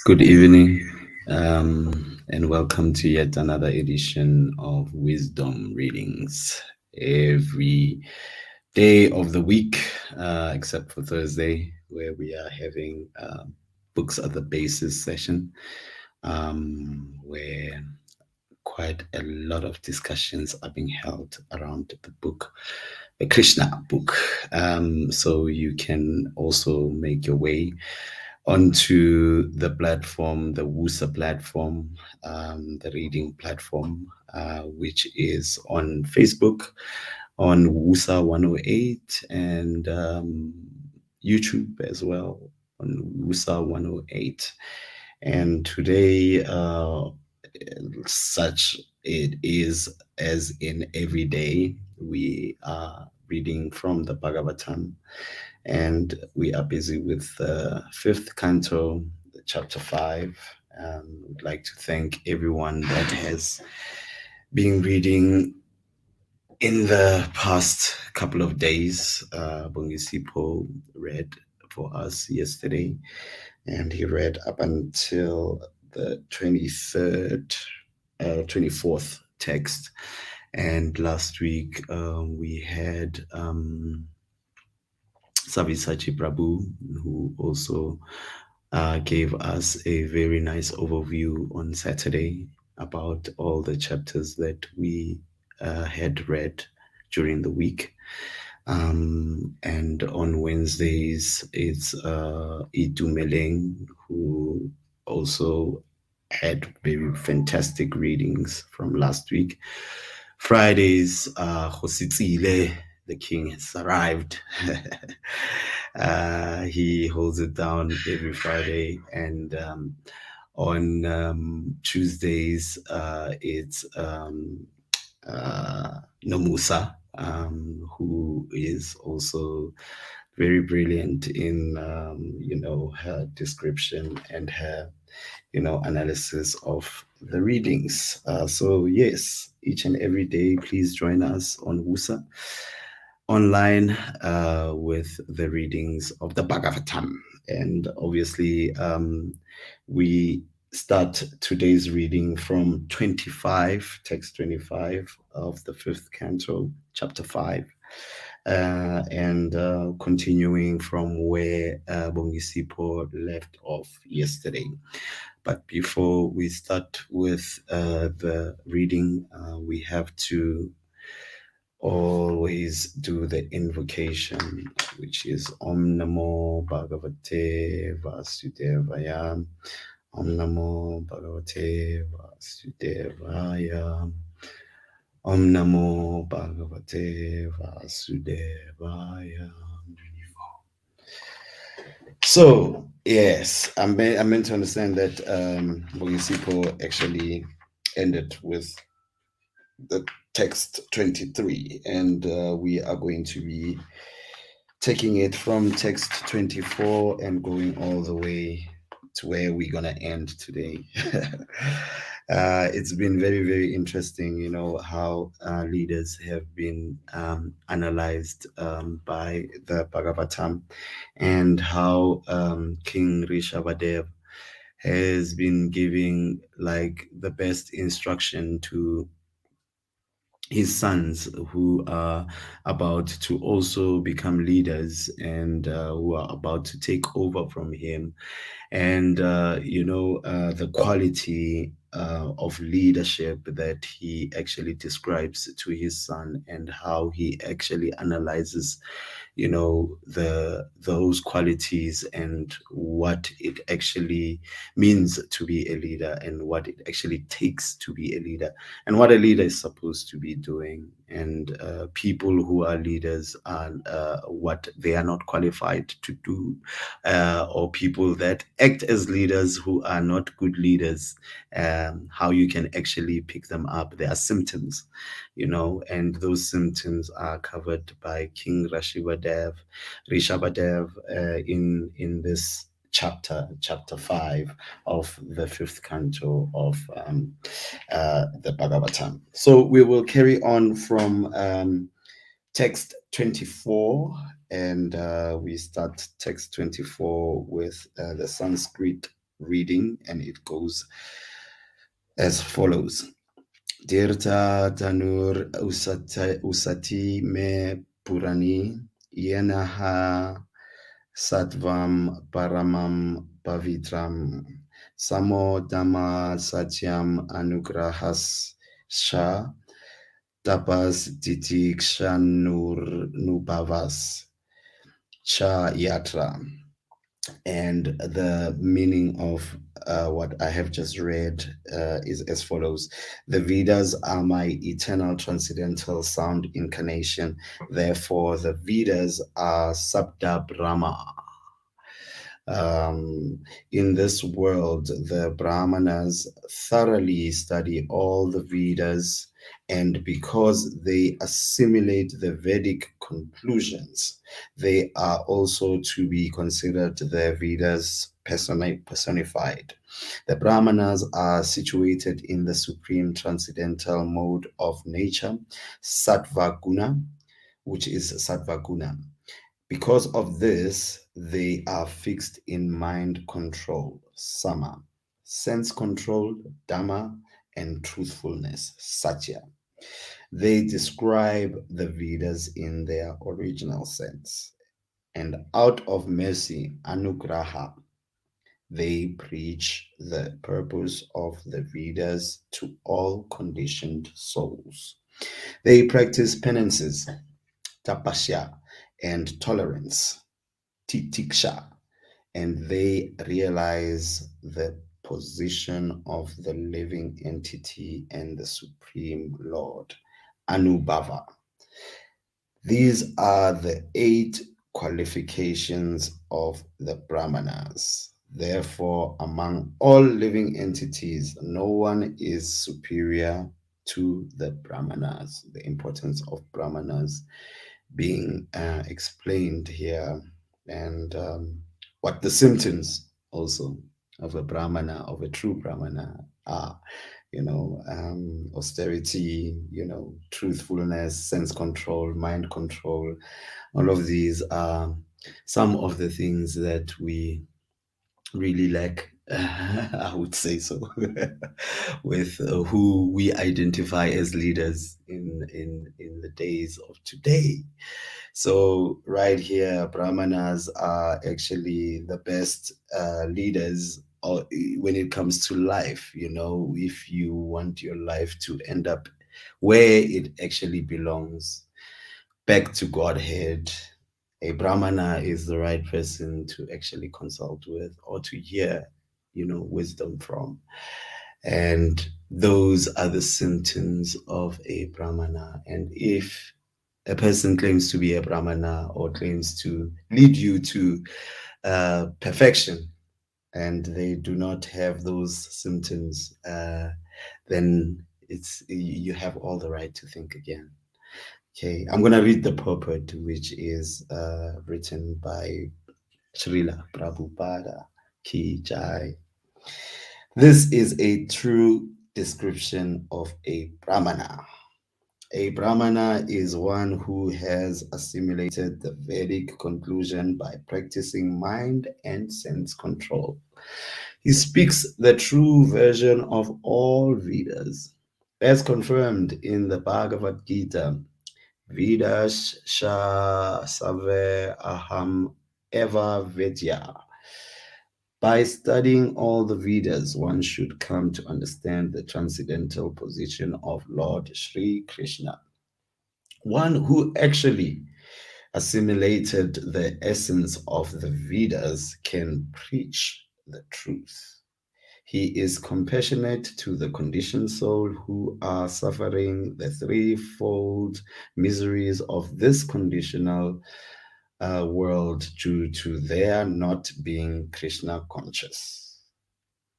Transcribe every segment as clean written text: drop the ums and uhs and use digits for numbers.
Good evening, and welcome to yet another edition of Wisdom Readings. Every day of the week, except for Thursday, where we are having Books at the Basis session, where quite a lot of discussions are being held around the book, the Krishna book. So you can also make your way onto the platform, the WUSA platform, the reading platform, which is on Facebook, on WUSA 108, and YouTube as well on WUSA 108. And today, such it is as in every day, we are reading from the Bhagavatam, and we are busy with the fifth canto, chapter 5. Would like to thank everyone that has been reading in the past couple of days. Bongisipo read for us yesterday, and he read up until the 23rd, 24th text. And last week we had Savisachi Prabhu, who also gave us a very nice overview on Saturday about all the chapters that we had read during the week. And on Wednesdays, it's Itu Meleng, who also had very fantastic readings from last week. Fridays, Hositsile, the king has arrived. He holds it down every Friday. And on Tuesdays, it's Nomusa, who is also very brilliant in, her description and her, analysis of the readings. So yes, each and every day, please join us on WUSA online with the readings of the Bhagavatam. And obviously, we start today's reading from 25, text 25 of the fifth canto, chapter 5, and continuing from where Bongisipo left off yesterday. But before we start with the reading, we have to always do the invocation, which is Om Namo Bhagavate Vasudevaya. Om Namo Bhagavate Vasudevaya. Om Namo Bhagavate Vasudevaya. So, yes, I'm meant to understand that Bogisipo actually ended with the text 23, and we are going to be taking it from text 24 and going all the way to where we're gonna end today. It's been very, very interesting, how leaders have been analyzed by the Bhagavatam, and how King Rishabhadev has been giving like the best instruction to his sons, who are about to also become leaders, and who are about to take over from him. And the quality of leadership that he actually describes to his son, and how he actually analyzes those qualities, and what it actually means to be a leader, and what it actually takes to be a leader, and what a leader is supposed to be doing. And people who are leaders are what they are not qualified to do, or people that act as leaders who are not good leaders, how you can actually pick them up. There are symptoms, and those symptoms are covered by King Rishabhadev, in this chapter 5 of the fifth canto of the Bhagavatam. So we will carry on from text 24, and we start text 24 with the Sanskrit Reading, and it goes as follows. Dirta Tanur Usati Me Purani Yenaha Sattvam Paramam Pavitram Samo Dhamma Satyam Anugrahas Sha Tapas Titikshanur Nubhavas Cha Yatra. And the meaning of what I have just read is as follows. The Vedas are my eternal transcendental sound incarnation. Therefore, the Vedas are Sabda Brahma. In this world, the Brahmanas thoroughly study all the Vedas, and because they assimilate the Vedic conclusions, they are also to be considered the Vedas personified. The Brahmanas are situated in the supreme transcendental mode of nature, Sattva Guna, which is Sattva Guna. Because of this, they are fixed in mind control, Sama, sense control, Dhamma, and truthfulness, Satya. They describe the Vedas in their original sense. And out of mercy, Anugraha, they preach the purpose of the Vedas to all conditioned souls. They practice penances, tapasya, and tolerance, titiksha, and they realize the position of the living entity and the Supreme Lord, Anubhava. These are the 8 qualifications of the Brahmanas. Therefore, among all living entities, no one is superior to the Brahmanas. The importance of Brahmanas being explained here, and what the symptoms also of a Brahmana, of a true Brahmana, are. Austerity, truthfulness, sense control, mind control. All of these are some of the things that we really lack, I would say so, with who we identify as leaders in the days of today. So right here, Brahmanas are actually the best leaders when it comes to life. If you want your life to end up where it actually belongs, back to Godhead, a Brahmana is the right person to actually consult with or to hear, wisdom from. And those are the symptoms of a Brahmana. And if a person claims to be a Brahmana or claims to lead you to perfection, and they do not have those symptoms, then you have all the right to think again. Okay, I'm going to read the purport, which is written by Srila Prabhupada Ki Jai. This is a true description of a Brahmana. A Brahmana is one who has assimilated the Vedic conclusion by practicing mind and sense control. He speaks the true version of all Vedas, as confirmed in the Bhagavad Gita. Vedas sha save aham eva vedya. By studying all the Vedas, one should come to understand the transcendental position of Lord Sri Krishna. One who actually assimilated the essence of the Vedas can preach the truth. He is compassionate to the conditioned soul who are suffering the threefold miseries of this conditional world due to their not being Krishna conscious.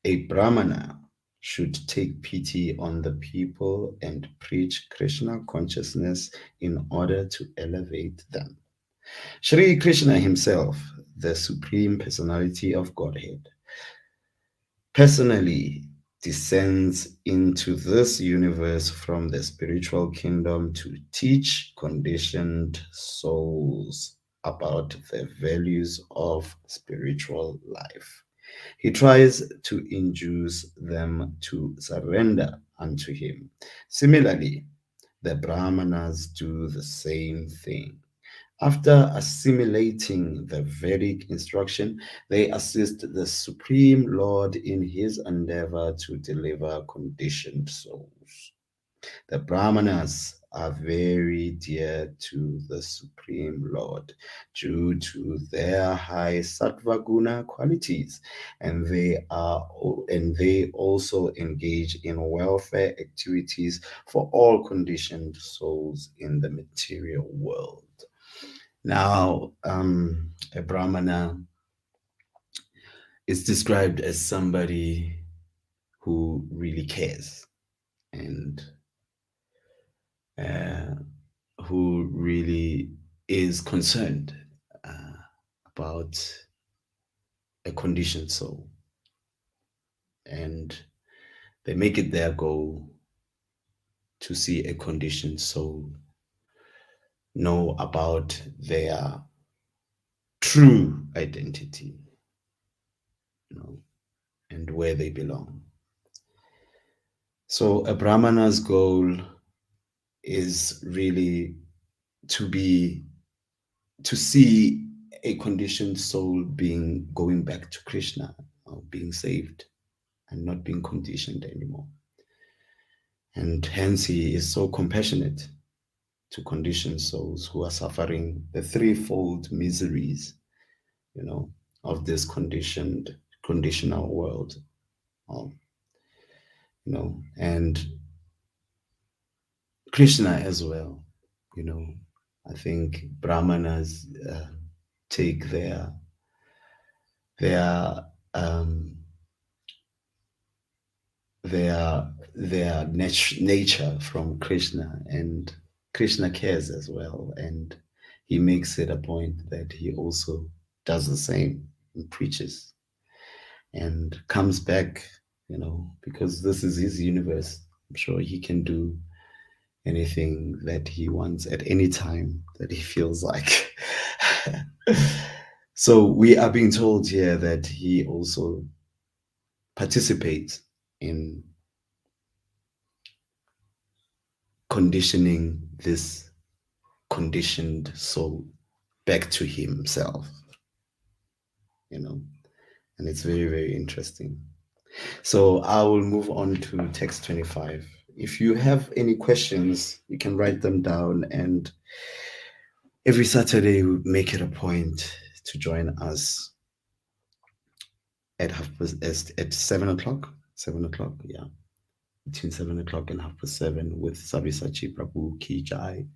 A Brahmana should take pity on the people and preach Krishna consciousness in order to elevate them. Sri Krishna himself, the Supreme Personality of Godhead, personally descends into this universe from the spiritual kingdom to teach conditioned souls about the values of spiritual life. He tries to induce them to surrender unto him. Similarly, the Brahmanas do the same thing. After assimilating the Vedic instruction, they assist the Supreme Lord in his endeavor to deliver conditioned souls. The Brahmanas are very dear to the Supreme Lord due to their high sattva guna qualities, and they also engage in welfare activities for all conditioned souls in the material world. Now, a Brahmana is described as somebody who really cares and uh, who really is concerned about a conditioned soul. And they make it their goal to see a conditioned soul know about their true identity, you know, and where they belong. So a Brahmana's goal is really to be to see a conditioned soul being going back to Krishna, or being saved and not being conditioned anymore. And hence he is so compassionate to conditioned souls who are suffering the threefold miseries, you know, of this conditional world. Um, and Krishna as well, you know. I think Brahmanas take their um, nature from Krishna, and Krishna cares as well, and he makes it a point that he also does the same and preaches and comes back, you know, because this is his universe. I'm sure he can do anything that he wants at any time that he feels like. So we are being told here that he also participates in conditioning this conditioned soul back to himself, you know, and it's very, very interesting. So I will move on to text 25. If you have any questions, you can write them down, and every Saturday we make it a point to join us at at 7 o'clock. 7 o'clock, yeah, between 7 o'clock and 7:30 with Sabisachi Prabhu Kijai.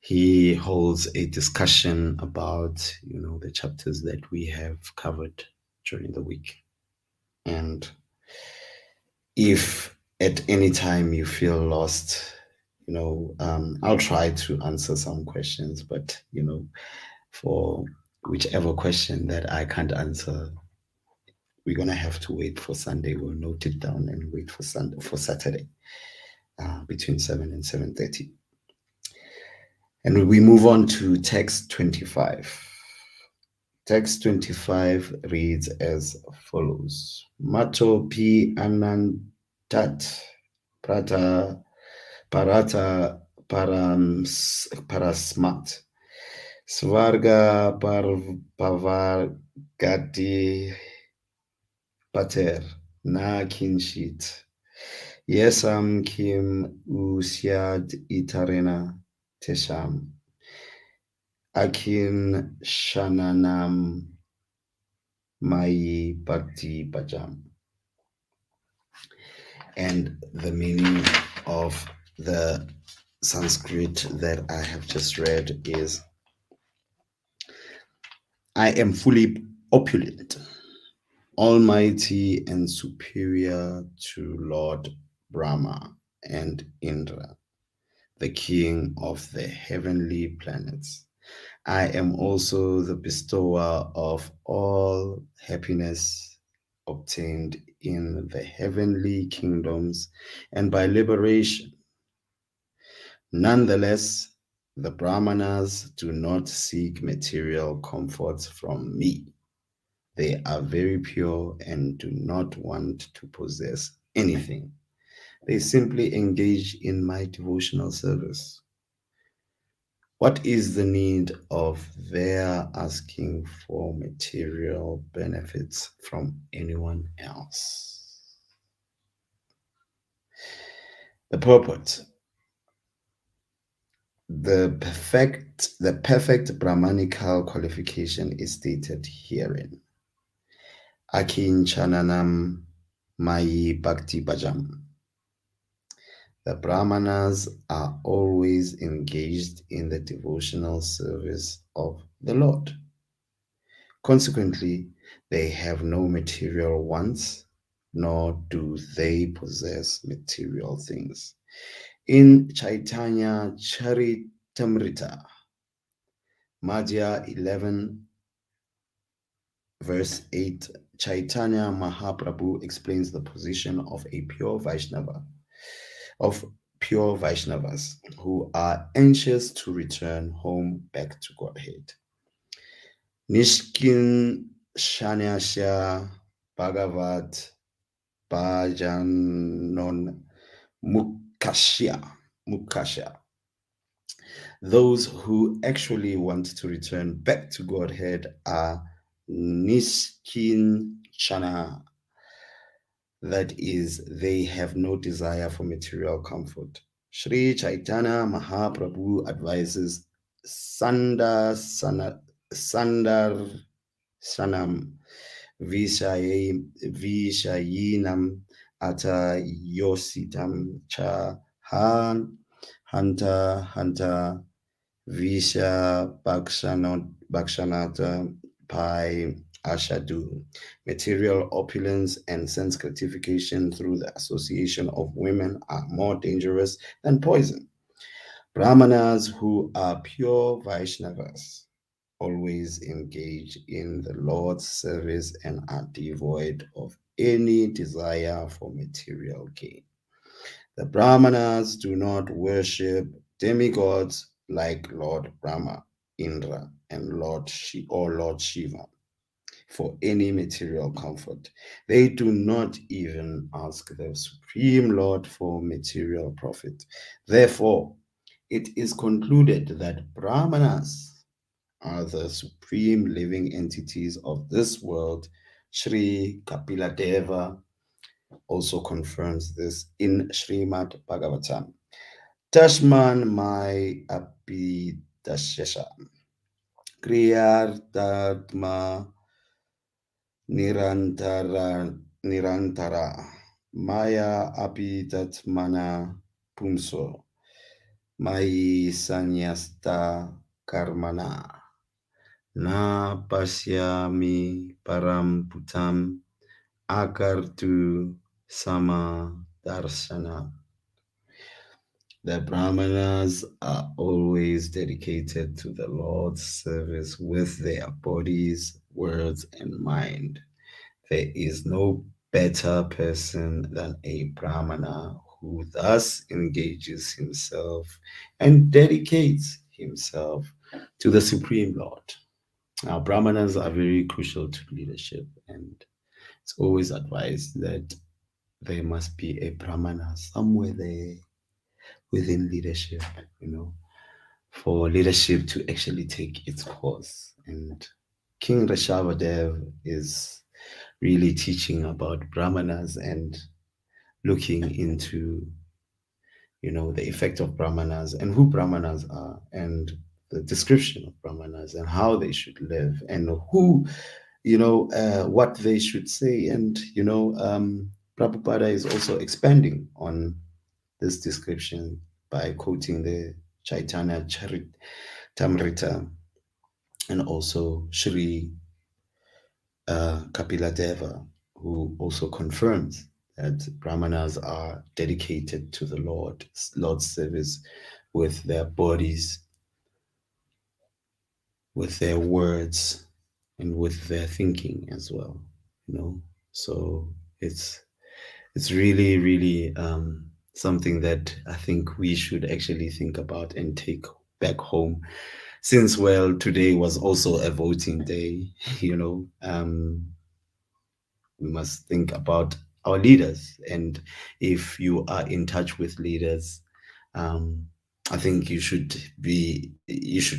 He holds a discussion about, you know, the chapters that we have covered during the week. And if at any time you feel lost, you know, I'll try to answer some questions, but, you know, for whichever question that I can't answer, we're gonna have to wait for Sunday. We'll note it down and wait for Saturday, between 7 and 7:30. And we move on to text 25. Text 25 reads as follows: Mato pi anantat prata parata parasmat svarga pavargati pater na kinshit yesam kim usyad itarena tesham akin shananam mai bhakti bhajam. And the meaning of the Sanskrit that I have just read is: I am fully opulent, almighty, and superior to Lord Brahma and Indra, the king of the heavenly planets. I am also the bestower of all happiness obtained in the heavenly kingdoms and by liberation. Nonetheless, the Brahmanas do not seek material comforts from me. They are very pure and do not want to possess anything. They simply engage in my devotional service. What is the need of their asking for material benefits from anyone else? The purport. The perfect Brahmanical qualification is stated herein. Akinchananam Mayi Bhakti Bhajam. The Brahmanas are always engaged in the devotional service of the Lord. Consequently, they have no material wants, nor do they possess material things. In Chaitanya Charitamrita, Madhya 11, verse 8, Chaitanya Mahaprabhu explains the position of pure Vaishnavas who are anxious to return home back to Godhead. Nishkin Shanyasya Bhagavat Bhajanon Mukashya. Those who actually want to return back to Godhead are Nishkin Shana. That is, they have no desire for material comfort. Sri Chaitanya Mahaprabhu advises Sandar Sanam Vishayinam Ata Yositam Cha Hanta Visha Bhakshanata Pai Ashadu. Material opulence and sense gratification through the association of women are more dangerous than poison. Brahmanas who are pure Vaishnavas always engage in the Lord's service and are devoid of any desire for material gain. The Brahmanas do not worship demigods like Lord Brahma, Indra, and Lord Shiva for any material comfort. They do not even ask the Supreme Lord for material profit. Therefore, it is concluded that Brahmanas are the supreme living entities of this world. Sri Kapila Deva also confirms this in Srimad Bhagavatam. Tashman Mai Apidashesha Kriyartatma Nirantara Maya Apitatmana Pumso Mai Sanyasta Karmana Na Pasyami Paramputam Akartu Sama Darshana. The Brahmanas are always dedicated to the Lord's service with their bodies, words, and mind. There is no better person than a Brahmana who thus engages himself and dedicates himself to the Supreme Lord. Now, Brahmanas are very crucial to leadership, and it's always advised that there must be a Brahmana somewhere there within leadership, for leadership to actually take its course. And King Rishabhadev is really teaching about Brahmanas and looking into, the effect of Brahmanas and who Brahmanas are and the description of Brahmanas and how they should live and who, what they should say. And, Prabhupada is also expanding on this description by quoting the Chaitanya Charitamrita and also Sri Kapila Deva, who also confirms that Brahmanas are dedicated to the Lord's service with their bodies, with their words, and with their thinking as well. So it's really, really something that I think we should actually think about and take back home. Since, well, today was also a voting day, we must think about our leaders. And if you are in touch with leaders, I think you should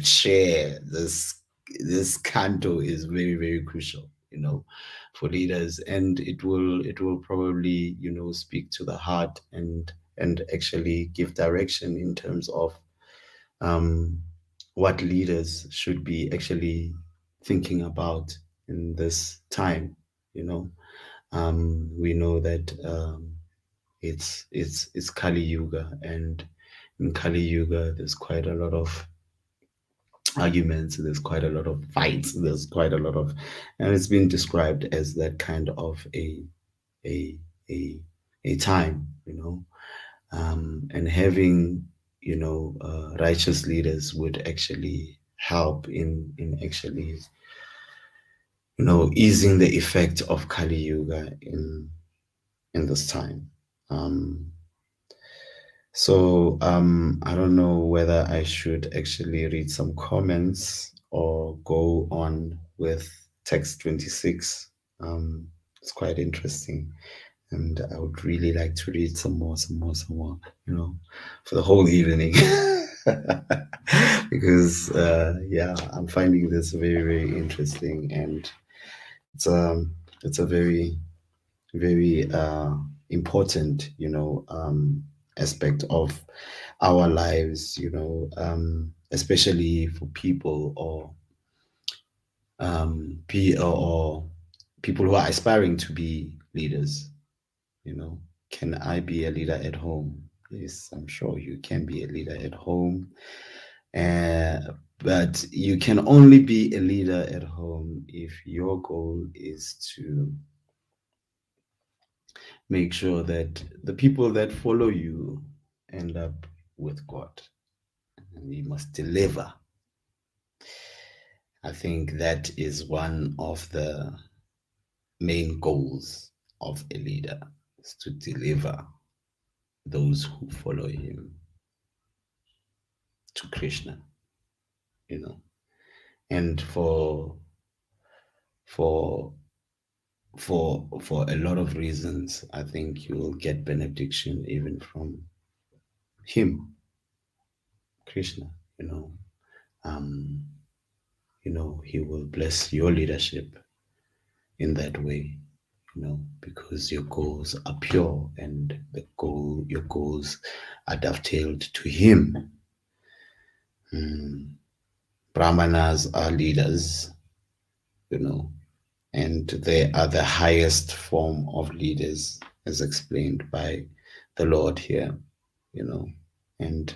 share this canto is very, very crucial, for leaders, and it will probably, speak to the heart and actually give direction in terms of um, what leaders should be actually thinking about in this time. We know that it's Kali Yuga, and in Kali Yuga, there's quite a lot of arguments, there's quite a lot of fights, there's quite a lot of, and it's been described as that kind of a a a time, and having righteous leaders would actually help in actually easing the effect of Kali Yuga in this time. So I don't know whether I should actually read some comments or go on with text 26. It's quite interesting, and I would really like to read some more, for the whole evening. Because yeah, I'm finding this very, very interesting, and it's a very, very important, aspect of our lives, especially for people or people who are aspiring to be leaders. Can I be a leader at home? Yes, I'm sure you can be a leader at home. But you can only be a leader at home if your goal is to make sure that the people that follow you end up with God. And you must deliver. I think that is one of the main goals of a leader, is to deliver those who follow him to Krishna, and for for a lot of reasons, I think you will get benediction even from him, Krishna. Um, he will bless your leadership in that way, because your goals are pure and your goals are dovetailed to him. Brahmanas are leaders, and they are the highest form of leaders, as explained by the Lord here, and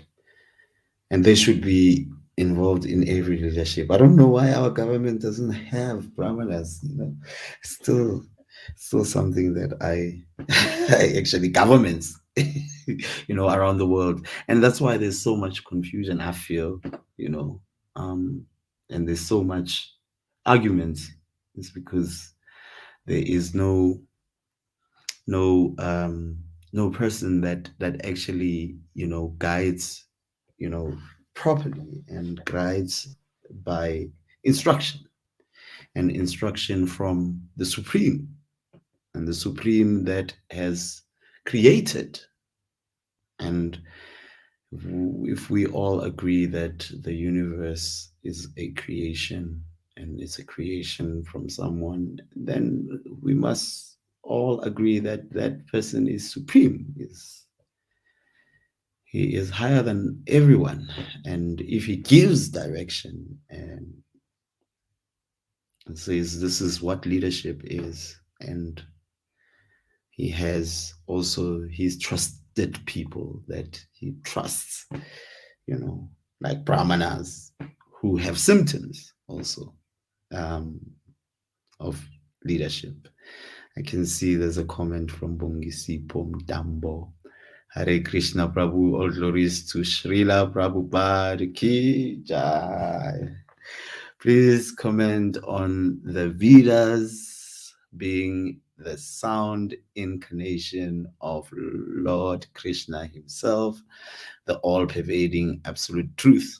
they should be involved in every leadership. I don't know why our government doesn't have Brahmanas, still something that I actually governments, around the world. And that's why there's so much confusion, I feel, and there's so much arguments. It's because there is no person that actually guides properly, and guides by instruction, and instruction from the supreme, and the supreme that has created. And if we all agree that the universe is a creation, and it's a creation from someone, then we must all agree that that person is supreme, he is higher than everyone. And if he gives direction and says this is what leadership is, and he has also his trusted people that he trusts, like Brahmanas, who have symptoms also of leadership. I can see there's a comment from Bongisipo Mdambo. Hare Krishna Prabhu, all glories to Srila Prabhupada Ki Jai. Please comment on the Vedas being the sound incarnation of Lord Krishna himself, the all-pervading absolute truth.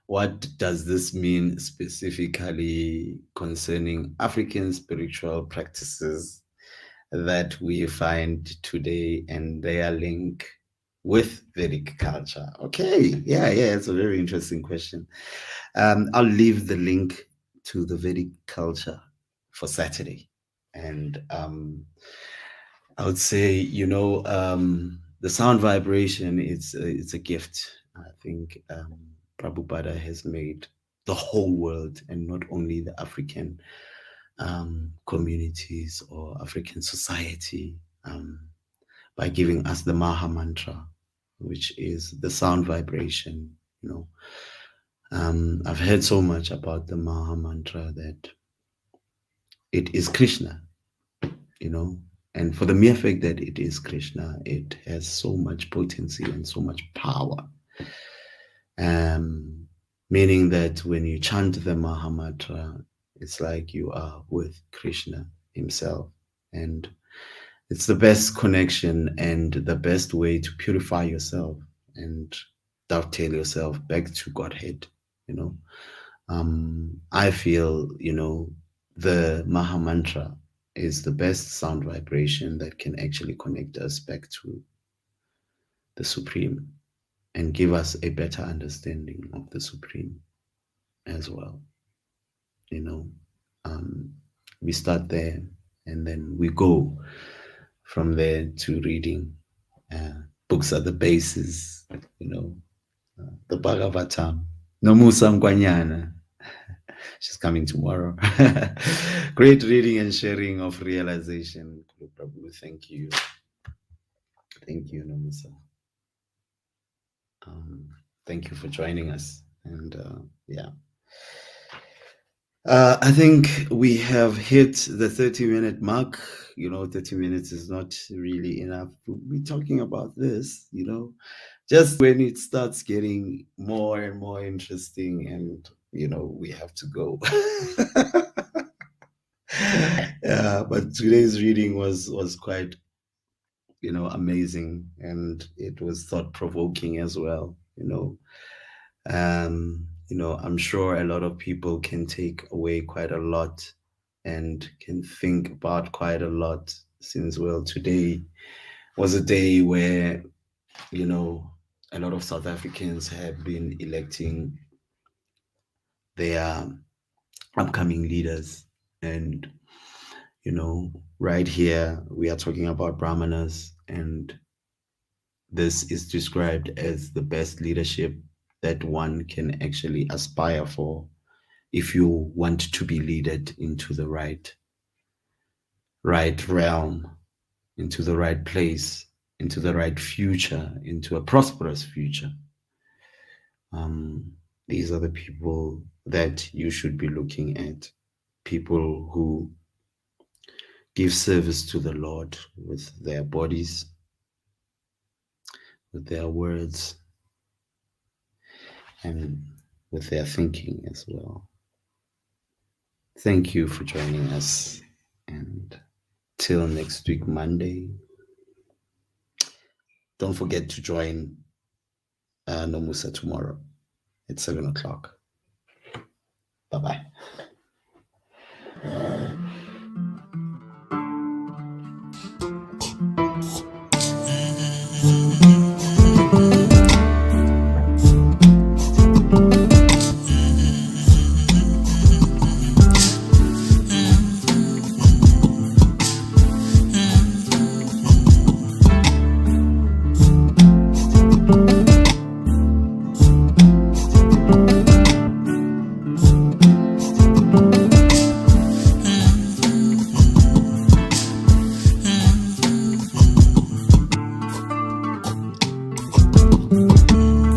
what does this mean specifically concerning African spiritual practices that we find today and their link with Vedic culture? Okay, yeah, it's a very interesting question. I'll leave the link to the Vedic culture for Saturday. And I would say, the sound vibration, it's a gift. I think Prabhupada has made the whole world and not only the African communities or African society by giving us the Maha Mantra, which is the sound vibration. I've heard so much about the Maha Mantra that it is Krishna, and for the mere fact that it is Krishna, it has so much potency and so much power. Meaning that when you chant the Maha Mantra, it's like you are with Krishna himself. And it's the best connection and the best way to purify yourself and dovetail yourself back to Godhead, I feel, the Maha Mantra is the best sound vibration that can actually connect us back to the Supreme and give us a better understanding of the Supreme as well. We start there and then we go from there to reading. Books are the basis, the Bhagavatam. No Musa Nkwanyana. She's coming tomorrow. Great reading and sharing of realization. Prabhu, thank you. Thank you, Namusa. Thank you for joining us. And I think we have hit the 30-minute mark. 30 minutes is not really enough. We're talking about this, just when it starts getting more and more interesting and, we have to go. But today's reading was quite, amazing, and it was thought-provoking as well. I'm sure a lot of people can take away quite a lot and can think about quite a lot, since, well, today was a day where, a lot of South Africans have been electing their upcoming leaders. And, right here, we are talking about Brahmanas, and this is described as the best leadership that one can actually aspire for if you want to be led into the right realm, into the right place, into the right future, into a prosperous future. These are the people that you should be looking at. People who give service to the Lord with their bodies, with their words, and with their thinking as well. Thank you for joining us, and till next week, Monday. Don't forget to join Nomusa tomorrow at 7 o'clock. Bye-bye.